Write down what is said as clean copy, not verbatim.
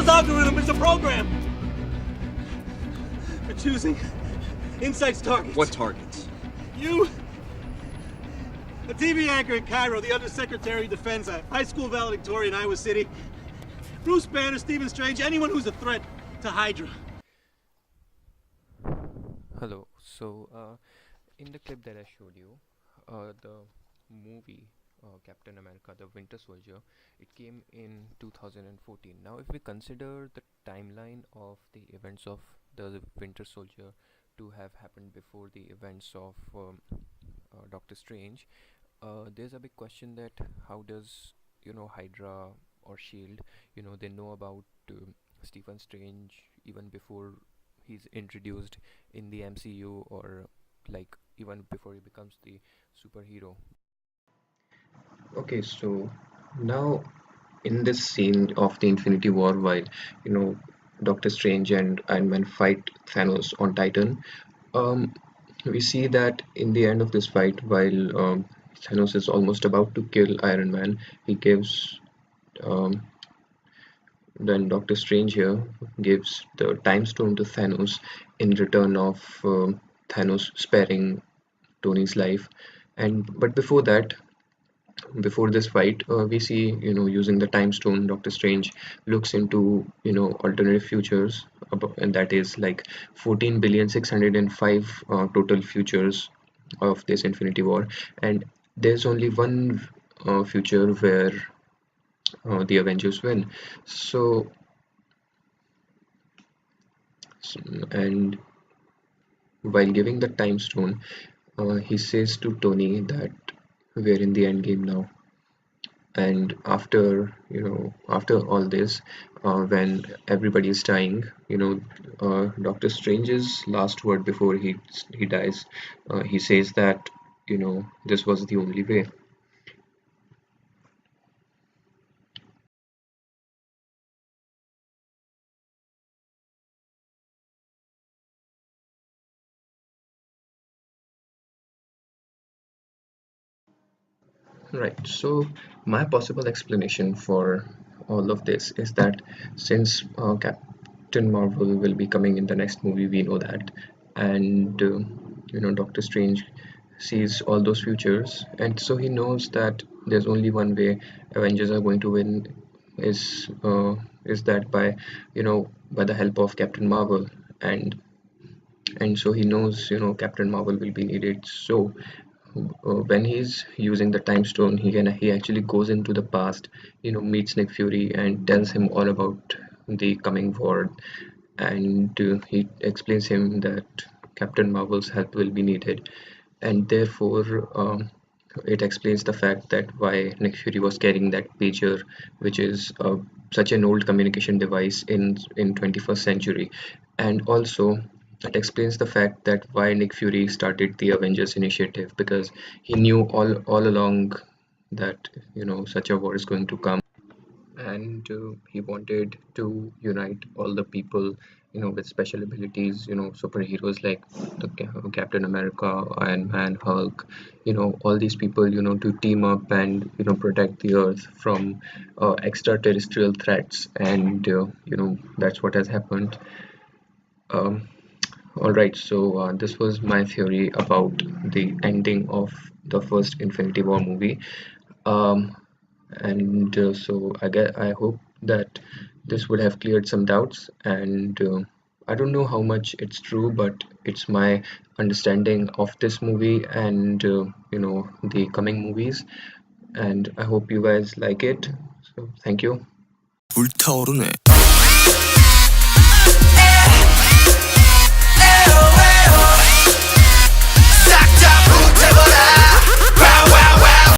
Thanos' algorithm is a program for choosing insights targets. What targets? You, a TV anchor in Cairo, the Undersecretary of Defense, a high school valedictorian in Iowa City, Bruce Banner, Stephen Strange, anyone who's a threat to Hydra. Hello. In the clip that I showed you, the movie Captain America: The Winter Soldier, it came in 2014. Now, if we consider the timeline of the events of the Winter Soldier to have happened before the events of Doctor Strange, there's a big question that how does Hydra or Shield, they know about Stephen Strange even before he's introduced in the MCU, or like even before he becomes the superhero. Okay, so now in this scene of the Infinity War, while you know Doctor Strange and Iron Man fight Thanos on Titan, um, we see that in the end of this fight, while Thanos is almost about to kill Iron Man, he gives um, then Doctor Strange here gives the Time Stone to Thanos in return of Thanos sparing Tony's life. And but before that, before this fight, we see using the Time Stone, Doctor Strange looks into alternative futures, and that is like 14,605 total futures of this Infinity War, and there's only one future where the Avengers win. So, and while giving the time stone, he says to Tony that we're in the end game now. And after all this, when everybody is dying, Doctor Strange's last word before he dies, he says that this was the only way. Right. So my possible explanation for all of this is that since Captain Marvel will be coming in the next movie, we know that, and Doctor Strange sees all those futures, and so he knows that there's only one way Avengers are going to win is that by by the help of Captain Marvel, and so he knows Captain Marvel will be needed. So when he's using the time stone, he actually goes into the past, meets Nick Fury and tells him all about the coming war, and he explains him that Captain Marvel's help will be needed, and therefore it explains the fact that why Nick Fury was carrying that pager, which is such an old communication device in 21st century, and also it explains the fact that why Nick Fury started the Avengers Initiative, because he knew all along that such a war is going to come, and he wanted to unite all the people with special abilities, superheroes like Captain America, Iron Man, Hulk, all these people to team up and protect the earth from extraterrestrial threats, and that's what has happened. um, all right, so this was my theory about the ending of the first Infinity War movie. um, and so I hope that this would have cleared some doubts, and I don't know how much it's true, but it's my understanding of this movie and the coming movies, and I hope you guys like it. So thank you. 불타오르네.